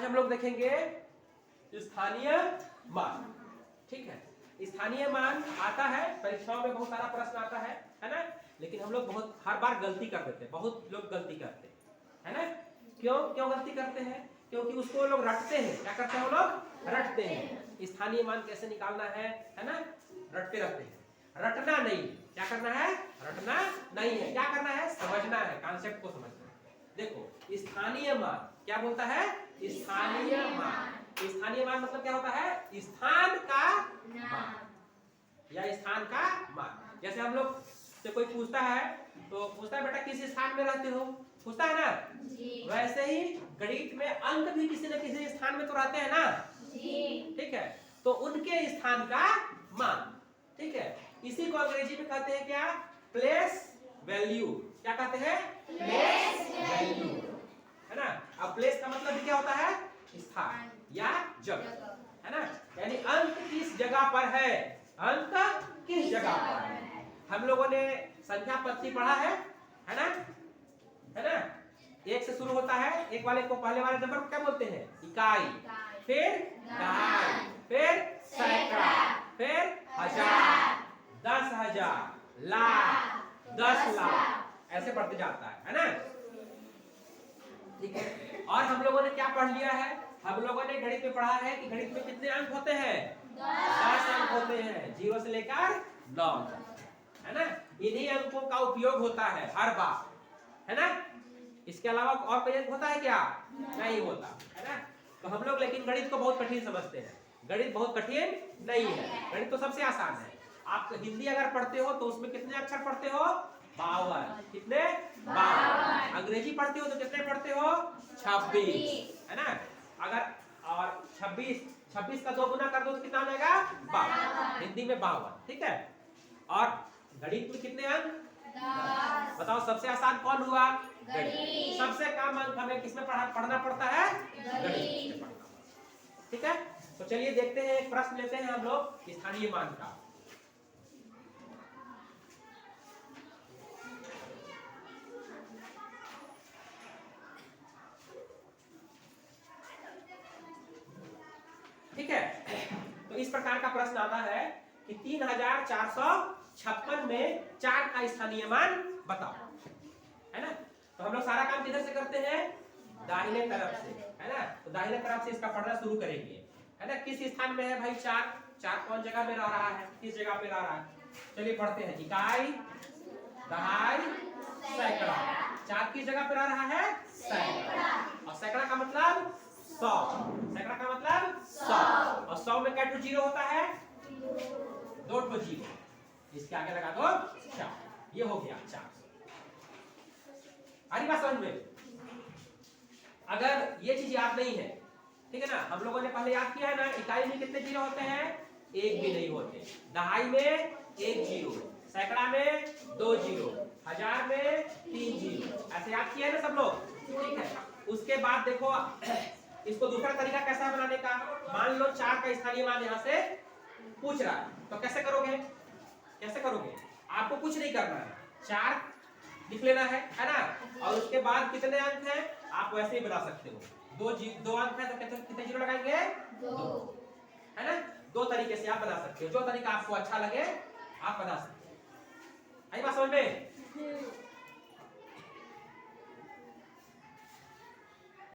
हम लोग देखेंगे स्थानीय मान। ठीक है, स्थानीय मान आता है परीक्षाओं में, बहुत सारा प्रश्न आता है ना, लेकिन हम लोग बहुत हर बार गलती कर देते हैं, बहुत लोग गलती करते हैं, है ना। क्यों गलती करते हैं? क्योंकि उसको लोग रटते हैं। क्या करते हैं वो लोग? रटते हैं। स्थानीय मान कैसे निकालना है ना, रटते रहते हैं। रटना नहीं, क्या करना है? रटना नहीं है, क्या करना है? समझना है, कॉन्सेप्ट को समझना है। देखो स्थानीय मान क्या बोलता है? स्थानीय मान। स्थानीय मान मतलब क्या होता है? स्थान का मान या स्थान का मान। जैसे हम लोग से कोई पूछता है तो पूछता है बेटा किस स्थान में रहते हो, पूछता है ना जी। वैसे ही गणित में अंक भी किसी न किसी स्थान में तो रहते हैं ना जी। ठीक है, तो उनके स्थान का मान। ठीक है, इसी को अंग्रेजी में कहते हैं क्या? Place value. क्या कहते हैं? प्लेस वैल्यू, है ना। अब प्लेस का मतलब क्या होता है? स्थान या जगह, है ना। यानी अंक किस जगह पर है, अंक किस जगह पर है। हम लोगों ने संख्या पद्धति पढ़ा है ना, है ना। एक से शुरू होता है, एक वाले को पहले वाले नंबर को क्या बोलते हैं? इकाई, फिर दहाई, फिर सैकड़ा, फिर हजार, 10,000, लाख, 10 लाख, ऐसे बढ़ते जाता है ना। ठीक है, और हम लोगों ने क्या पढ़ लिया है? हम लोगों ने गणित में पढ़ा है कि गणित में कितने अंक होते हैं? 10 अंक होते हैं, 0 से लेकर 9, है ना। इन्हीं अंकों का उपयोग होता है हर बार, है ना। इसके अलावा और कोई अंक होता है क्या? नहीं होता, है ना। तो हम लोग लेकिन गणित को बहुत कठिन समझते हैं। गणित बहुत कठिन नहीं है, गणित तो सबसे आसान है। आप हिंदी अगर पढ़ते हो तो उसमें कितने अक्षर पढ़ते हो? 52। कितने? 52। अंग्रेजी पढ़ते हो तो कितने पढ़ते हो? 26, है ना। अगर और 26 का 2 गुना कर दो तो कितना आ जाएगा? 52। हिंदी में 52, ठीक है। और गणित में कितने अंक? 10। बताओ सबसे आसान कौन हुआ? गणित। सबसे कम अंक हमें किसमें पढ़ना पड़ता है? गणित। ठीक है, तो चलिए देखते हैं, एक प्रश्न लेते हैं हम लोग स्थानीय मान का। ठीक है, तो इस प्रकार का प्रश्न आता है कि 3456 में 4 का स्थानीय मान बताओ, है ना। तो हम लोग सारा काम किधर से करते हैं? दाहिने तरफ से, है ना। तो दाहिने तरफ से इसका पढ़ना शुरू करेंगे, है ना। किस स्थान में है भाई 4 कौन जगह में रह रहा है, किस जगह पे रह रहा है? चलिए पढ़ते हैं। इकाई, दहाई, सैकड़ा। 4 किस जगह पे रह रहा है? सैकड़ा। और सैकड़ा का मतलब 100, सैकड़ा का मतलब 100। और 100 में क्या 2 जीरो होता है? 2 जीरो, इसके आगे लगा दो 4, ये हो गया 4। आ रही बात समझ में? अगर ये चीज याद नहीं है, ठीक है ना, हम लोगों ने पहले याद किया है ना, इकाई में कितने जीरो होते हैं? 1 भी नहीं होते। दहाई में 1 जीरो, सैकड़ा में 2 जीरो, हजार में 3 जीरो, ऐसे याद किया है ना सब लोग? ठीक है, उसके बाद देखो इसको दूसरा तरीका कैसा है बनाने का। मान लो 4 का स्थानीय मान यहाँ से पूछ रहा है, तो कैसे करोगे? कैसे करोगे? आपको कुछ नहीं करना है, 4 लिख लेना है ना। और उसके बाद कितने अंक हैं आप वैसे ही बता सकते हो। 2 अंक है तो कितने जीरो लगाएंगे? 2, है ना। 2 तरीके से आप बना सकते हो, जो तरीका आपको अच्छा लगे आप बना सकते हो। आई बात समझ में?